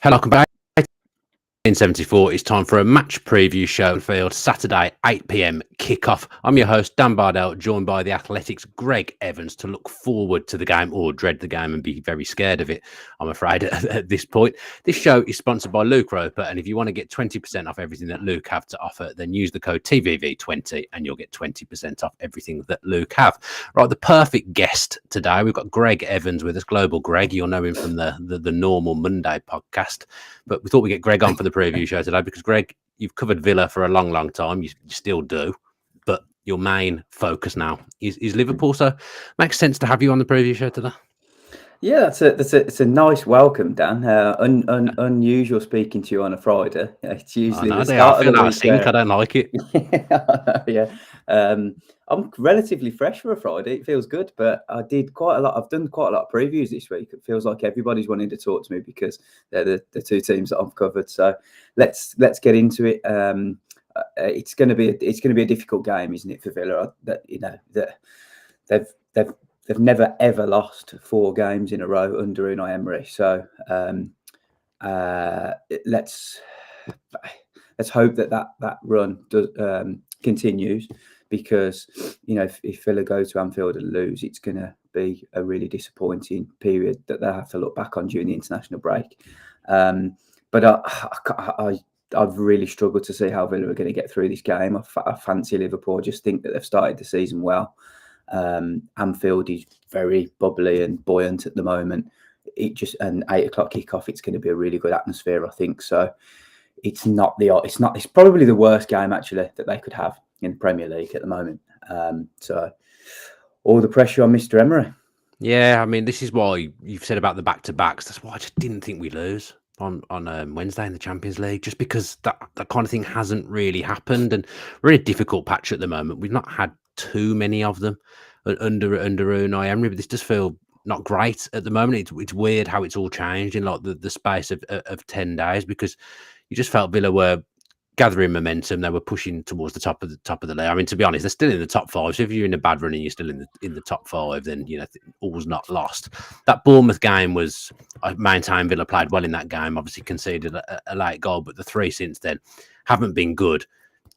Hello, welcome back. 1974, it's time for a match preview show on field, Saturday, 8 p.m. kickoff. I'm your host, Dan Bardell, joined by the Athletics' Gregg Evans to look forward to the game or dread the game and be very scared of it, I'm afraid, at this point. This show is sponsored by Luke Roper, and if you want to get 20% off everything that Luke have to offer, then use the code TVV20 and you'll get 20% off everything that Luke have. Right, the perfect guest today, we've got Gregg Evans with us, Global Gregg. You'll know him from the Normal Monday podcast, but we thought we'd get Gregg on for the preview show today because, Gregg, you've covered Villa for a long time. You still do, but your main focus now is Liverpool. So it makes sense to have you on the preview show today. Yeah, it's a nice welcome, Dan. Unusual speaking to you on a Friday. It's usually the start of the week. I don't like it. Yeah. I'm relatively fresh for a Friday. It feels good, but I've done quite a lot of previews this week. It feels like everybody's wanting to talk to me because they're the two teams that I've covered. So let's get into it. It's going to be a difficult game, isn't it, for Villa? They've never ever lost 4 games in a row under Unai Emery. So let's hope that run does continues, because if Villa go to Anfield and lose, it's going to be a really disappointing period that they'll have to look back on during the international break. But I've really struggled to see how Villa are going to get through this game. I fancy Liverpool. I just think that they've started the season well. Anfield is very bubbly and buoyant at the moment. An 8 o'clock kickoff. It's going to be a really good atmosphere, I think. So it's probably the worst game actually that they could have in the Premier League at the moment. So all the pressure on Mr. Emery. Yeah, I mean, this is why you've said about the back-to-backs. That's why I just didn't think we'd lose on Wednesday in the Champions League, just because that kind of thing hasn't really happened, and we're in a difficult patch at the moment. We've not had too many of them under Unai Emery, but this does feel not great at the moment. It's weird how it's all changed in like the space of 10 days, because you just felt Villa were gathering momentum. They were pushing towards the top of the league. I mean, to be honest, they're still in the top 5. So if you're in a bad run and you're still in the top 5, then all's not lost. That Bournemouth game was, I maintain Villa played well in that game. Obviously conceded a late goal, but the 3 since then haven't been good.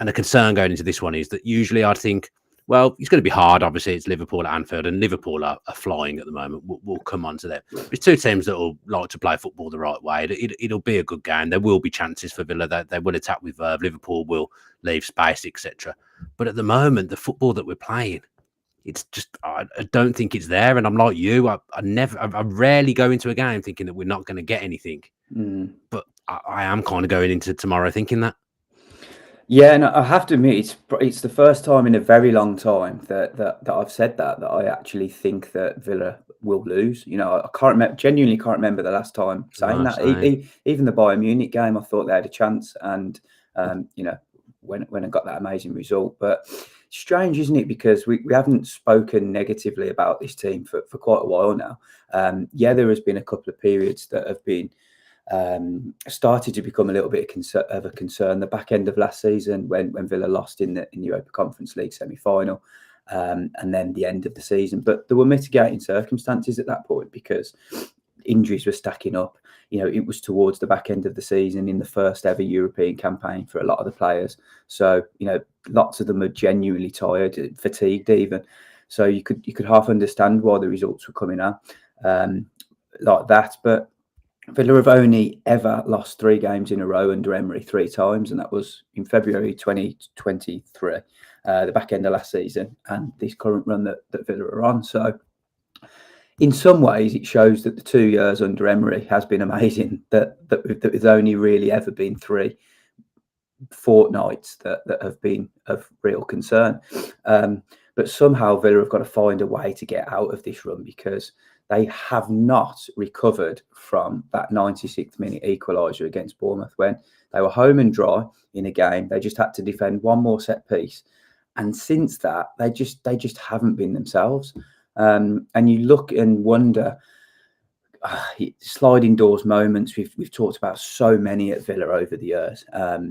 And the concern going into this one is that usually I'd think, well, it's going to be hard. Obviously, it's Liverpool at Anfield, and Liverpool are flying at the moment. We'll come on to that. It's 2 teams that will like to play football the right way. It'll be a good game. There will be chances for Villa. They will attack with verve. Liverpool will leave space, etc. But at the moment, the football that we're playing, it's just, I don't think it's there. And I'm like you. I rarely go into a game thinking that we're not going to get anything. But I am kind of going into tomorrow thinking that. Yeah, and I have to admit, it's the first time in a very long time that I've said that I actually think that Villa will lose. Genuinely can't remember the last time saying that. Even the Bayern Munich game, I thought they had a chance, and when I got that amazing result. But strange, isn't it? Because we haven't spoken negatively about this team for quite a while now. There has been a couple of periods that have been started to become a little bit of a concern. The back end of last season, when Villa lost in the Europa Conference League semi-final, and then the end of the season. But there were mitigating circumstances at that point because injuries were stacking up. It was towards the back end of the season in the first ever European campaign for a lot of the players. So lots of them are genuinely tired, fatigued even. So you could half understand why the results were coming out like that, but Villa have only ever lost 3 games in a row under Emery 3 times, and that was in February 2023, the back end of last season, and this current run that Villa are on. So in some ways, it shows that the 2 years under Emery has been amazing, that there's only really ever been 3 fortnights that have been of real concern. But somehow Villa have got to find a way to get out of this run, because they have not recovered from that 96th minute equaliser against Bournemouth when they were home and dry in a game. They just had to defend one more set piece. And since that, they just haven't been themselves. And you look and wonder, sliding doors moments. We've talked about so many at Villa over the years. I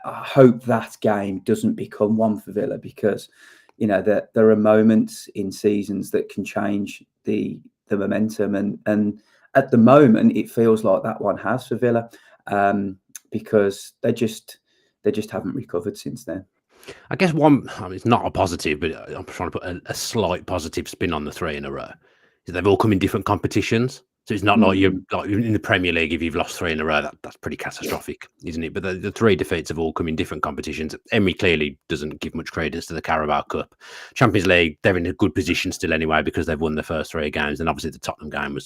hope that game doesn't become one for Villa, because there are moments in seasons that can change the momentum, and at the moment, it feels like that one has for Villa, because they just haven't recovered since then. I guess one, I mean, it's not a positive, but I'm trying to put a slight positive spin on the 3 in a row. Is they've all come in different competitions. So it's not like you're like in the Premier League, if you've lost 3 in a row, that's pretty catastrophic, isn't it? But the 3 defeats have all come in different competitions. Emery clearly doesn't give much credence to the Carabao Cup. Champions League, they're in a good position still anyway because they've won the first 3 games. And obviously the Tottenham game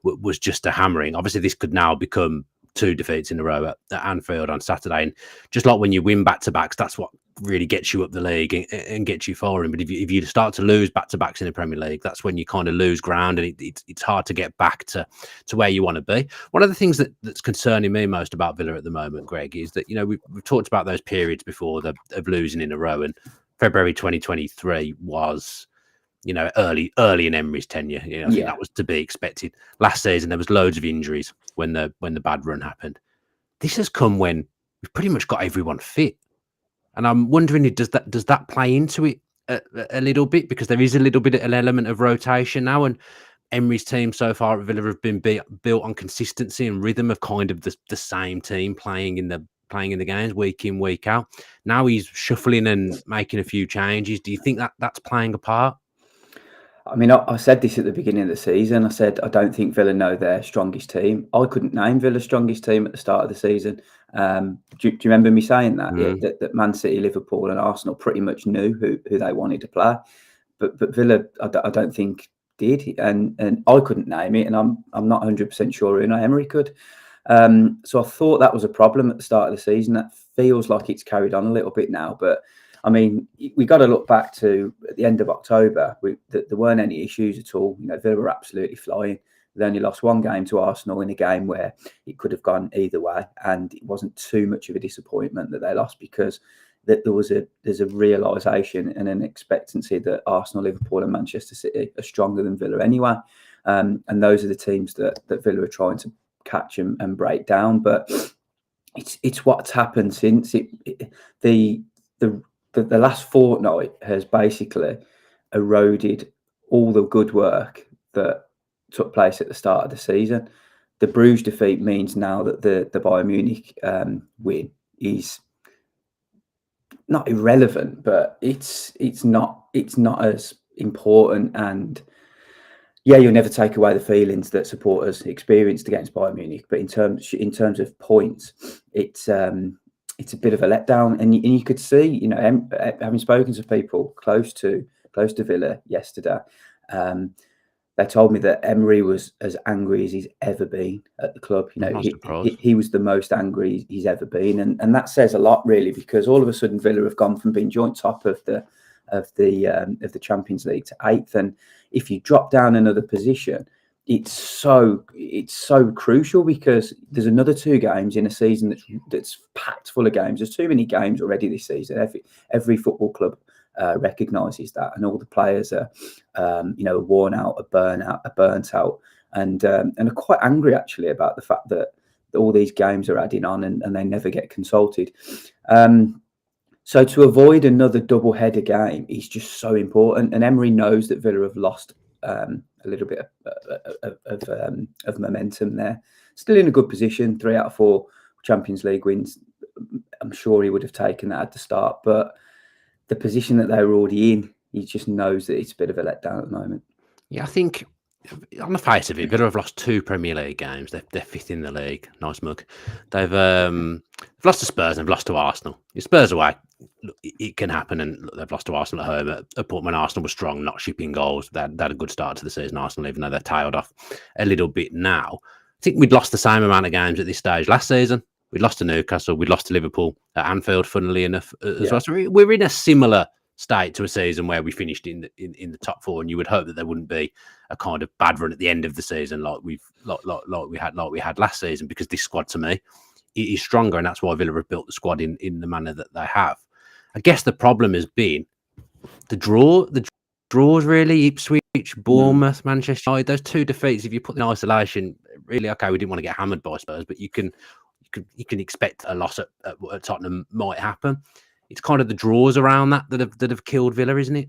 was just a hammering. Obviously this could now become 2 defeats in a row at Anfield on Saturday. And just like when you win back-to-backs, that's what really gets you up the league and gets you forward. But if you start to lose back-to-backs in the Premier League, that's when you kind of lose ground, and it's hard to get back to where you want to be. One of the things that's concerning me most about Villa at the moment, Greg, is that, you know, we've talked about those periods before of losing in a row, and February 2023 was, you know, early in Emery's tenure. You know, I think that was to be expected. Last season there was loads of injuries when the bad run happened. This has come when we've pretty much got everyone fit. And I'm wondering, does that play into it a little bit? Because there is a little bit of an element of rotation now, and Emery's team so far at Villa have been built on consistency and rhythm of kind of the same team playing in the games week in, week out. Now he's shuffling and making a few changes. Do you think that's playing a part? I mean, I said this at the beginning of the season. I said, I don't think Villa know their strongest team. I couldn't name Villa's strongest team at the start of the season. Do you remember me saying that? That Man City, Liverpool and Arsenal pretty much knew who they wanted to play. But Villa, I don't think did. And I couldn't name it. And I'm not 100% sure Unai Emery could. So I thought that was a problem at the start of the season. That feels like it's carried on a little bit now. But I mean, we got to look back to at the end of October. There weren't any issues at all. You know, Villa were absolutely flying. They only lost 1 game to Arsenal in a game where it could have gone either way, and it wasn't too much of a disappointment that they lost, because there's a realisation and an expectancy that Arsenal, Liverpool, and Manchester City are stronger than Villa anyway, and those are the teams that Villa are trying to catch and break down. But it's what's happened since the last fortnight has basically eroded all the good work that took place at the start of the season. The Bruges defeat means now that the Bayern Munich win is not irrelevant, but it's not as important. And yeah, you'll never take away the feelings that supporters experienced against Bayern Munich, but in terms of points, it's a bit of a letdown, and you could see, you know, having spoken to people close to Villa yesterday, they told me that Emery was as angry as he's ever been at the club. You know, he was the most angry he's ever been, and that says a lot, really, because all of a sudden Villa have gone from being joint top of the Champions League to 8th, and if you drop down another position, it's so crucial, because there's another 2 games in a season that's packed full of games. There's too many games already this season. Every football club recognises that, and all the players are, worn out, are burnt out, and are quite angry actually about the fact that all these games are adding on and they never get consulted. So to avoid another double-header game is just so important, and Emery knows that Villa have lost a little bit of momentum there. Still in a good position, 3 out of 4 Champions League wins. I'm sure he would have taken that at the start, but the position that they were already in, he just knows that it's a bit of a letdown at the moment. Yeah, I think on the face of it, Villa have lost 2 Premier League games. They're 5th in the league. Nice mug. They've lost to Spurs and they've lost to Arsenal. Your Spurs away, it can happen, and look, they've lost to Arsenal at home. At Portman, Arsenal was strong, not shipping goals. They had a good start to the season, Arsenal, even though they're tailed off a little bit now. I think we'd lost the same amount of games at this stage last season. We'd lost to Newcastle. We'd lost to Liverpool at Anfield, funnily enough, as well. So we're in a similar state to a season where we finished in the top 4, and you would hope that there wouldn't be a kind of bad run at the end of the season like we had last season, because this squad, to me, is stronger, and that's why Villa have built the squad in the manner that they have. I guess the problem has been the draws, really. Ipswich, Bournemouth, Manchester United, those 2 defeats. If you put them in isolation, really, okay, we didn't want to get hammered by Spurs, but you can expect a loss at Tottenham might happen. It's kind of the draws around that have killed Villa, isn't it?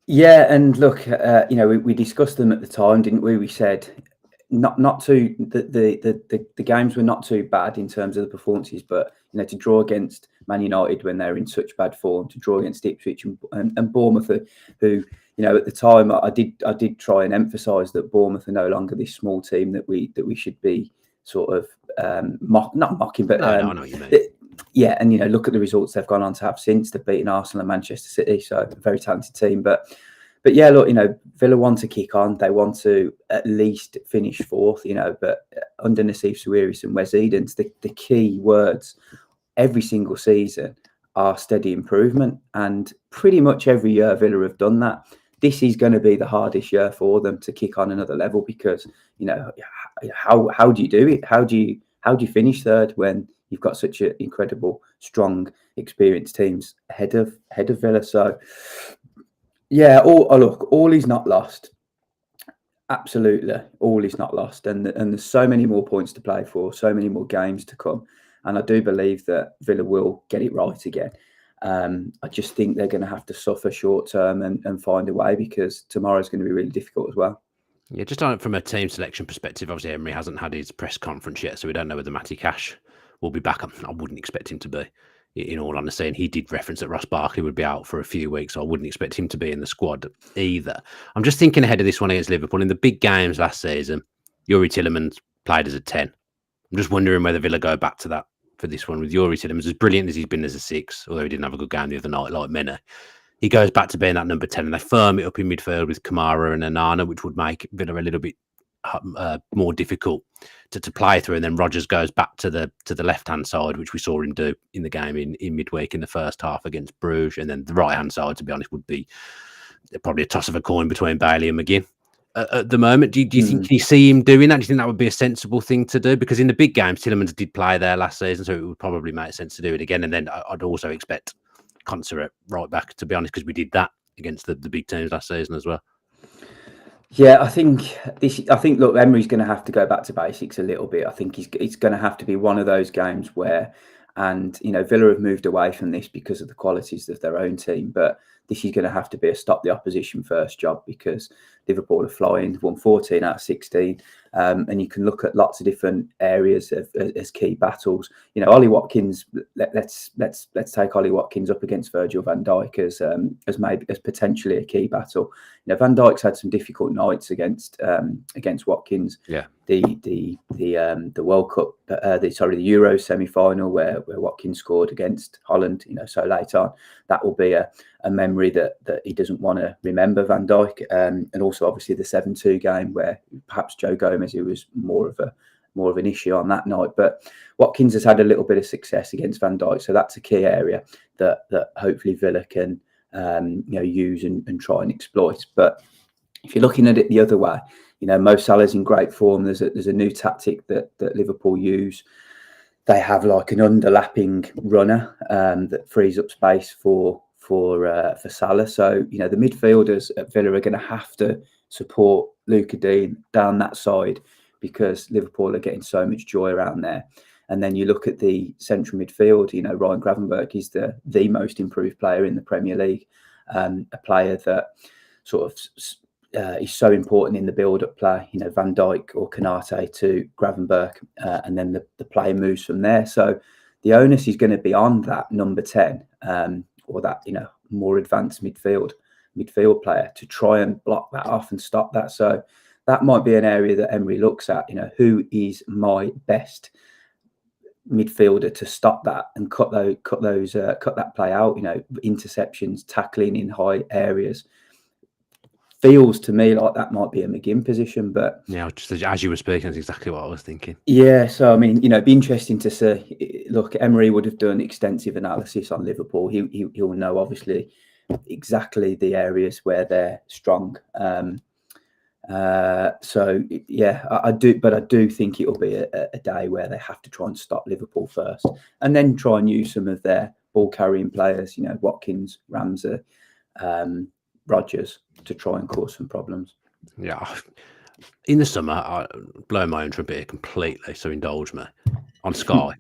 Yeah, and look, we discussed them at the time, didn't we? We said not too the games were not too bad in terms of the performances, but to draw against Man United when they're in such bad form, to draw against Ipswich and Bournemouth, who at the time I did try and emphasise that Bournemouth are no longer this small team that we should be sort of not mocking, but no, I know what you mean. Yeah, and look at the results they've gone on to have since. They've beaten Arsenal and Manchester City, so a very talented team. But yeah, look, Villa want to kick on. They want to at least finish fourth, but under Nassif Sawiris and Wes Edens, the key words every single season are steady improvement. And pretty much every year Villa have done that. This is going to be the hardest year for them to kick on another level because, how do you do it? How do you finish third when you've got such an incredible, strong, experienced teams ahead of Villa? So, yeah, all is not lost. Absolutely, all is not lost, and there's so many more points to play for, so many more games to come, and I do believe that Villa will get it right again. I just think they're going to have to suffer short term and find a way because tomorrow's going to be really difficult as well. Yeah, just from a team selection perspective, obviously Emery hasn't had his press conference yet, so we don't know whether Matty Cash will be back. I wouldn't expect him to be, in all honesty. And he did reference that Ross Barkley would be out for a few weeks, so I wouldn't expect him to be in the squad either. I'm just thinking ahead of this one against Liverpool. In the big games last season, Youri Tielemans played as a 10. I'm just wondering whether Villa go back to that for this one with Youri Tielemans, as brilliant as he's been as a 6, although he didn't have a good game the other night like many. He goes back to being that number 10 and they firm it up in midfield with Kamara and Onana, which would make Villa a little bit more difficult to play through. And then Rodgers goes back to the left-hand side, which we saw him do in the game in midweek in the first half against Bruges. And then the right-hand side, to be honest, would be probably a toss of a coin between Bailey and McGinn. At the moment, do you think, can you see him doing that? Do you think that would be a sensible thing to do? Because in the big games, Tielemans did play there last season, so it would probably make sense to do it again. And then I'd also expect Concert right back, to be honest, because we did that against the big teams last season as well. Yeah, I think look, Emery's going to have to go back to basics a little bit. I think it's going to have to be one of those games where, and Villa have moved away from this because of the qualities of their own team, but this is going to have to be a stop the opposition first job because Liverpool are flying, won 14 out of 16. And you can look at lots of different areas as key battles. Ollie Watkins. Let's take Ollie Watkins up against Virgil van Dijk as potentially a key battle. Van Dijk's had some difficult nights against Watkins. Yeah. The World Cup, the Euro semi-final where Watkins scored against Holland. So late on, that will be a memory that he doesn't want to remember, Van Dijk, and also obviously the 7-2 game where perhaps Joe Gomez, who was more of an issue on that night, but Watkins has had a little bit of success against Van Dijk, so that's a key area that hopefully Villa can use and try and exploit. But if you're looking at it the other way, Mo Salah's in great form. There's a new tactic that Liverpool use. They have like an underlapping runner that frees up space for Salah. So the midfielders at Villa are going to have to support Luca Dean down that side because Liverpool are getting so much joy around there. And then you look at the central midfield. Ryan Gravenberch is the most improved player in the Premier League, a player that sort of is so important in the build-up play. Van Dijk or Konate to Gravenberch, and then the play moves from there. So the onus is going to be on that number 10 or that more advanced midfield player to try and block that off and stop that. So that might be an area that Emery looks at. Who is my best midfielder to stop that and cut that play out? Interceptions, tackling in high areas. Feels to me like that might be a McGinn position, but yeah, just as you were speaking, that's exactly what I was thinking. Yeah, so I mean, it'd be interesting to see. Look, Emery would have done extensive analysis on Liverpool. He'll know obviously exactly the areas where they're strong. So yeah, I do think it'll be a day where they have to try and stop Liverpool first, and then try and use some of their ball carrying players. Watkins, Ramsey, Rodgers, to try and cause some problems. Yeah. In the summer, I blow my own trumpet here completely, so indulge me. On Sky,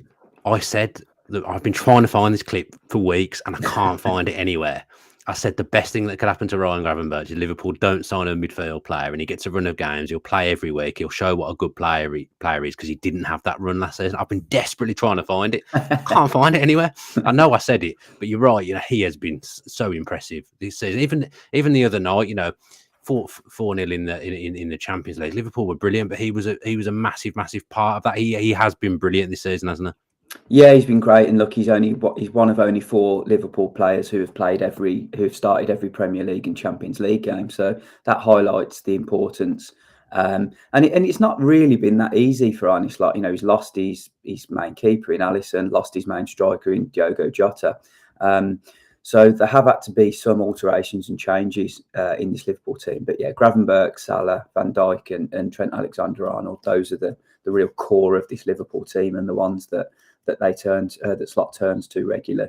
I said that I've been trying to find this clip for weeks and I can't find it anywhere. I said the best thing that could happen to Ryan Gravenberch is Liverpool don't sign a midfield player and he gets a run of games. He'll play every week. He'll show what a good player is because he didn't have that run last season. I've been desperately trying to find it. I can't find it anywhere. I know I said it, but you're right. He has been so impressive this season. Even the other night, 4-0 in the Champions League. Liverpool were brilliant, but he was a massive part of that. He has been brilliant this season, hasn't he? Yeah, he's been great, and look, he's one of only 4 Liverpool players who have started every Premier League and Champions League game. So that highlights the importance. And it's not really been that easy for Arnis. Like, he's lost his main keeper in Alisson, lost his main striker in Diogo Jota. So there have had to be some alterations and changes in this Liverpool team. But yeah, Gravenberch, Salah, Van Dijk, and Trent Alexander-Arnold, those are the real core of this Liverpool team, and the ones that Slot turns to regular.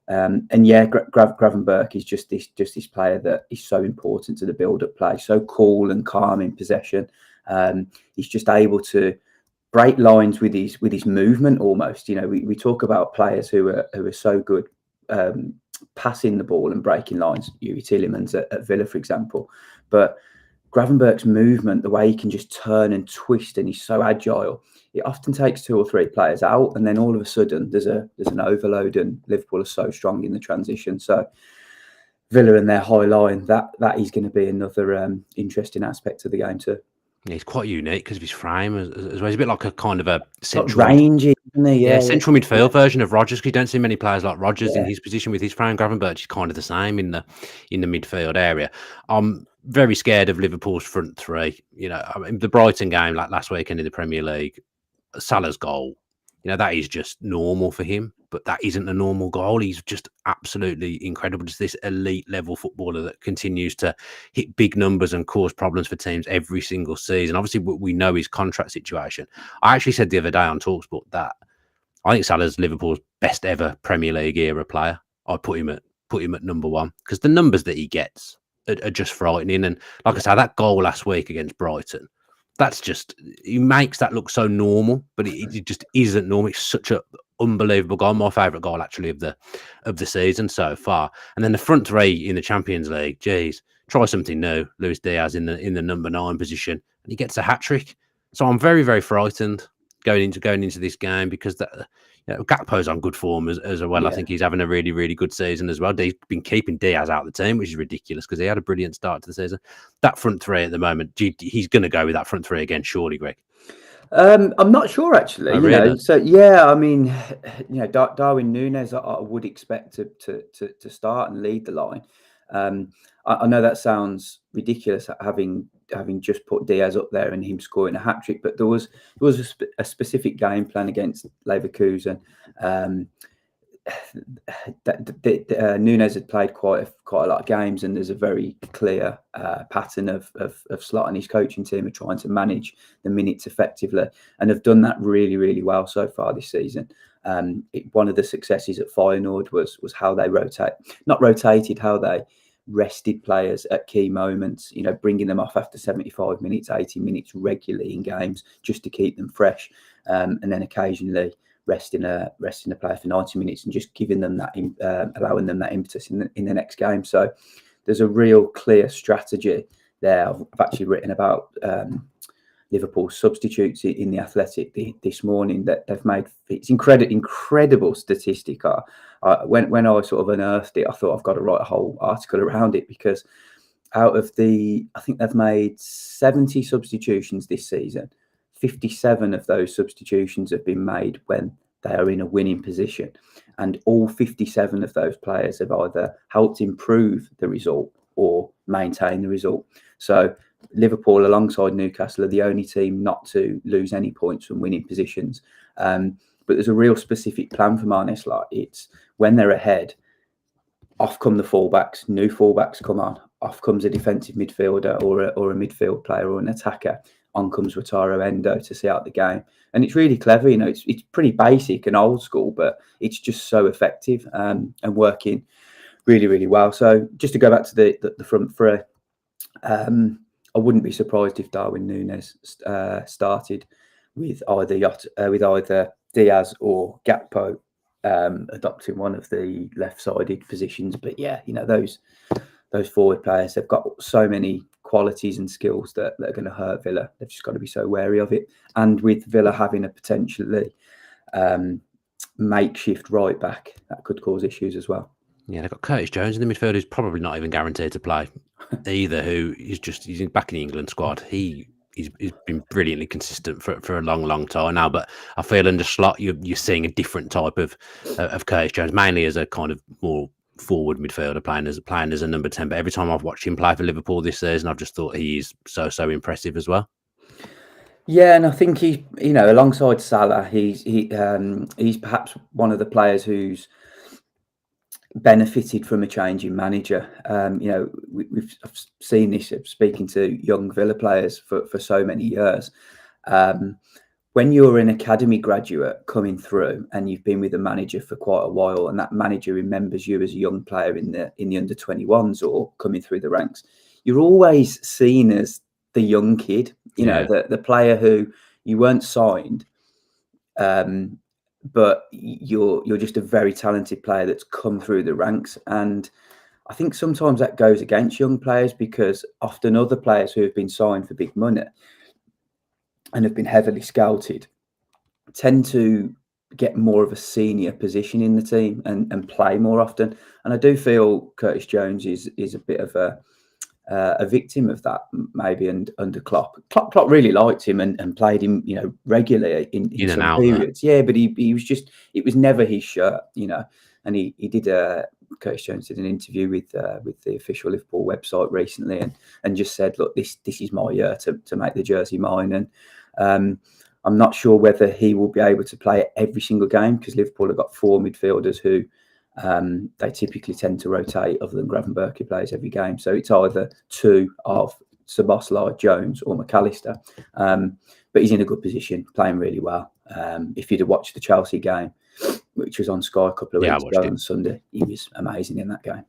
And yeah, Gravenberch is just this player that is so important to the build-up play, so cool and calm in possession. He's just able to break lines with his movement almost. We talk about players who are so good passing the ball and breaking lines. Yuri Tielemans at Villa, for example, but Gravenberch's movement, the way he can just turn and twist, and he's so agile, it often takes 2 or 3 players out, and then all of a sudden there's an overload, and Liverpool are so strong in the transition. So Villa and their high line, that is going to be another interesting aspect of the game too. Yeah, he's quite unique because of his frame as well. He's a bit like a kind of a central rangy, isn't he? Yeah, central midfield version of Rodgers. Because you don't see many players like Rodgers in his position with his frame. Gravenberch is kind of the same in the midfield area. I'm very scared of Liverpool's front three. The Brighton game like last weekend in the Premier League, Salah's goal, that is just normal for him, but that isn't a normal goal. He's just absolutely incredible. Just this elite level footballer that continues to hit big numbers and cause problems for teams every single season. Obviously, we know his contract situation. I actually said the other day on TalkSport that I think Salah's Liverpool's best ever Premier League era player. I'd put him at number 1 because the numbers that he gets are just frightening. And like I said, that goal last week against Brighton, that's just, he makes that look so normal, but it just isn't normal. It's such an unbelievable goal. My favourite goal actually of the season so far. And then the front three in the Champions League, geez, try something new. Luis Diaz in the number 9 position, and he gets a hat trick. So I'm very, very frightened going into this game because Gakpo's on good form as well. Yeah. I think he's having a really, really good season as well. He's been keeping Diaz out of the team, which is ridiculous because he had a brilliant start to the season. That front three at the moment, he's going to go with that front three again, surely, Greg. I'm not sure actually. Oh, really? So yeah, I mean, Darwin Núñez, I would expect to start and lead the line. I know that sounds ridiculous having just put Diaz up there and him scoring a hat trick, but there was a specific game plan against Leverkusen. Núñez had played quite a lot of games, and there's a very clear pattern of Slot and his coaching team are trying to manage the minutes effectively, and have done that really, really well so far this season. One of the successes at Feyenoord was how they how they rested players at key moments, bringing them off after 75 minutes, 80 minutes regularly in games just to keep them fresh, and then occasionally resting a player for 90 minutes and just giving them that, allowing them that impetus in the next game. So there's a real clear strategy there. I've actually written about Liverpool's substitutes in the Athletic this morning that they've made. It's incredible statistic. When I sort of unearthed it, I thought I've got to write a whole article around it, because out of I think they've made 70 substitutions this season. 57 of those substitutions have been made when they are in a winning position, and all 57 of those players have either helped improve the result or maintain the result. So Liverpool, alongside Newcastle, are the only team not to lose any points from winning positions. But there's a real specific plan for Arnes. Like, it's when they're ahead, off come the fullbacks, new fullbacks come on, off comes a defensive midfielder or a midfield player or an attacker. On comes Wataru Endo to see out the game. And it's really clever. It's pretty basic and old school, but it's just so effective and working really, really well. So just to go back to the front three, I wouldn't be surprised if Darwin Núñez started with either Diaz or Gakpo adopting one of the left-sided positions. But yeah, those forward players, they've got so many qualities and skills that are going to hurt Villa. They've just got to be so wary of it. And with Villa having a potentially makeshift right back, that could cause issues as well. Yeah, they've got Curtis Jones in the midfield, who's probably not even guaranteed to play either. He's back in the England squad. He's been brilliantly consistent for a long time now. But I feel under Slot, you're seeing a different type of Curtis Jones, mainly as a kind of more forward midfielder playing as a number 10. But every time I've watched him play for Liverpool this season, I've just thought he is so impressive as well. Yeah, and I think he, alongside Salah, he's perhaps one of the players who's benefited from a change in manager. I've seen this speaking to young Villa players for so many years. When you're an academy graduate coming through and you've been with a manager for quite a while, and that manager remembers you as a young player in the under 21s or coming through the ranks, you're always seen as the young kid, the player who you weren't signed, but you're just a very talented player that's come through the ranks. And I think sometimes that goes against young players, because often other players who have been signed for big money and have been heavily scouted tend to get more of a senior position in the team and play more often. And I do feel Curtis Jones is a bit of a victim of that, maybe. And under Klopp really liked him and played him, regularly in some and periods. There. Yeah, but he was just, it was never his shirt, And he did Curtis Jones did an interview with the official Liverpool website recently, and just said, look, this is my year to make the jersey mine. And I'm not sure whether he will be able to play every single game, because Liverpool have got 4 midfielders who they typically tend to rotate, other than Gravenberch, who plays every game. So it's either 2 of Szoboszlai, Jones or McAllister. But he's in a good position, playing really well. If you'd have watched the Chelsea game, which was on Sky a couple of weeks ago on Sunday, he was amazing in that game.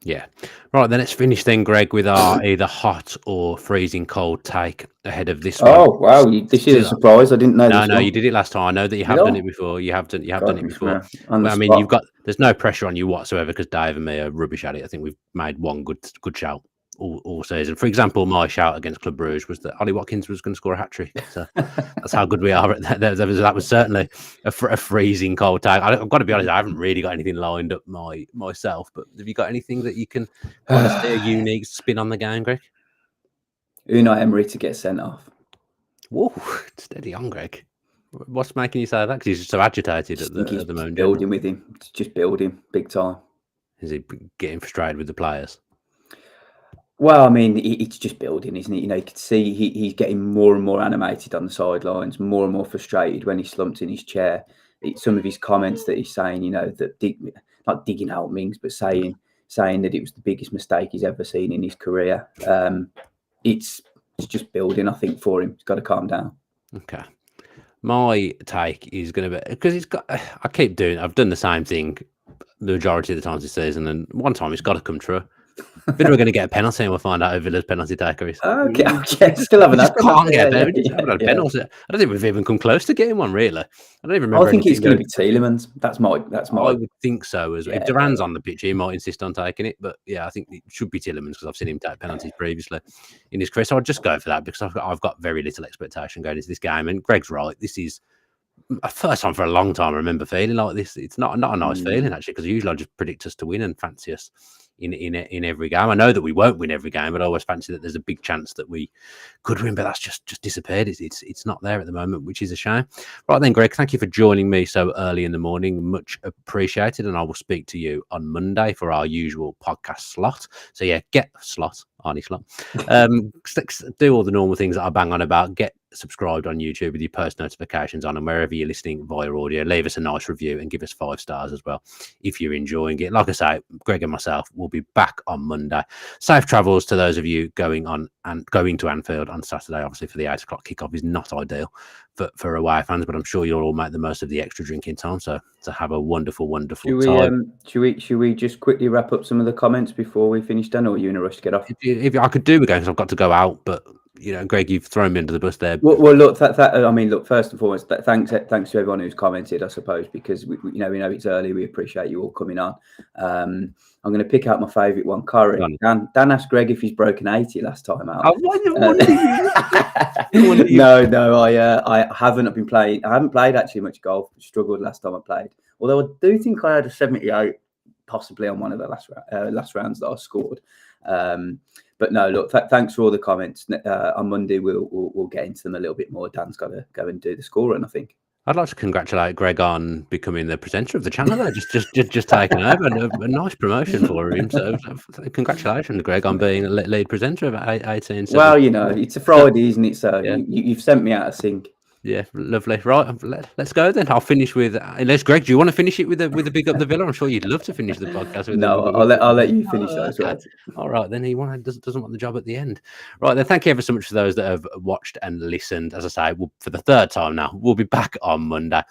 Yeah. Right, then let's finish then, Greg, with our either hot or freezing cold take ahead of this one. Oh, wow. This is a surprise. I didn't know this. No, you did it last time. I know that you have done it before. You have done it before. Well, I mean, there's no pressure on you whatsoever, because Dave and me are rubbish at it. I think we've made one good shout all season. For example, my shout against Club Brugge was that Ollie Watkins was going to score a hat-trick. So that's how good we are at that. That was certainly a freezing cold tag. I've got to be honest, I haven't really got anything lined up myself, but have you got anything that you can kind of say a unique spin on the game, Greg? Unai Emery to get sent off. Whoa, steady on, Greg. What's making you say that? Because he's just so agitated at the moment. Building with him, just building big time. Is he getting frustrated with the players? Well, I mean, it's just building, isn't it? You can see he's getting more and more animated on the sidelines, more and more frustrated when he slumped in his chair. Some of his comments that he's saying, that not digging out Mings, but saying that it was the biggest mistake he's ever seen in his career. It's just building, I think, for him. He's got to calm down. Okay. My take is going to be, because I've done the same thing the majority of the times this season, and one time it's got to come true. Villa are going to get a penalty, and we'll find out who Villa's penalty taker is. Okay. Still haven't had can't get a penalty. I don't think we've even come close to getting one, really. I don't even remember. I think it's going to be Tielemans. That's my. I would think so as well. If Duran's on the pitch, he might insist on taking it. But yeah, I think it should be Tielemans, because I've seen him take penalties previously in his career. So I'd just go for that, because I've got very little expectation going into this game. And Greg's right. This is a first time for a long time I remember feeling like this. It's not a nice feeling, actually, because usually I just predict us to win and fancy us in every game. I know that we won't win every game, but I always fancy that there's a big chance that we could win, but that's just disappeared. It's not there at the moment, which is a shame. Right then, Greg, thank you for joining me so early in the morning. Much appreciated, and I will speak to you on Monday for our usual podcast slot. So yeah, get Arnie Slot. Do all the normal things that I bang on about. Get subscribed on YouTube with your post notifications on, and wherever you're listening via audio, leave us a nice review and give us 5 stars as well if you're enjoying it. Like I say, Greg and myself will be back on Monday. Safe travels to those of you going to Anfield on Saturday. Obviously, for the 8 o'clock kickoff is not ideal for away fans, but I'm sure you'll all make the most of the extra drinking time. So to have a wonderful Should time. we just quickly wrap up some of the comments before we finish, Dan, or are you in a rush to get off? If I could do again, because I've got to go out, but Greg, you've thrown me under the bus there. Well, look, I mean, look, first and foremost, thanks to everyone who's commented, I suppose, because we know it's early. We appreciate you all coming on. I'm going to pick out my favourite one, Corey. Dan asked Greg if he's broken 80 last time out. No, I haven't been playing. I haven't played actually much golf. Struggled last time I played. Although I do think I had a 78, possibly on one of the last rounds that I scored. But no, look, thanks for all the comments. On Monday, we'll get into them a little bit more. Dan's got to go and do the score run, I think. I'd like to congratulate Greg on becoming the presenter of the channel there, just taking over, and a nice promotion for him. So congratulations, Greg, on being a lead presenter of 18. Well, it's a Friday, isn't it? So yeah. You've sent me out of sync. Yeah, lovely. Right, let's go then. I'll finish with. Unless Greg, do you want to finish it with a big up the Villa? I'm sure you'd love to finish the podcast with. No, I'll let you finish those words. All right, then he doesn't want the job at the end. Right then, thank you ever so much for those that have watched and listened. As I say, for the third time now, we'll be back on Monday.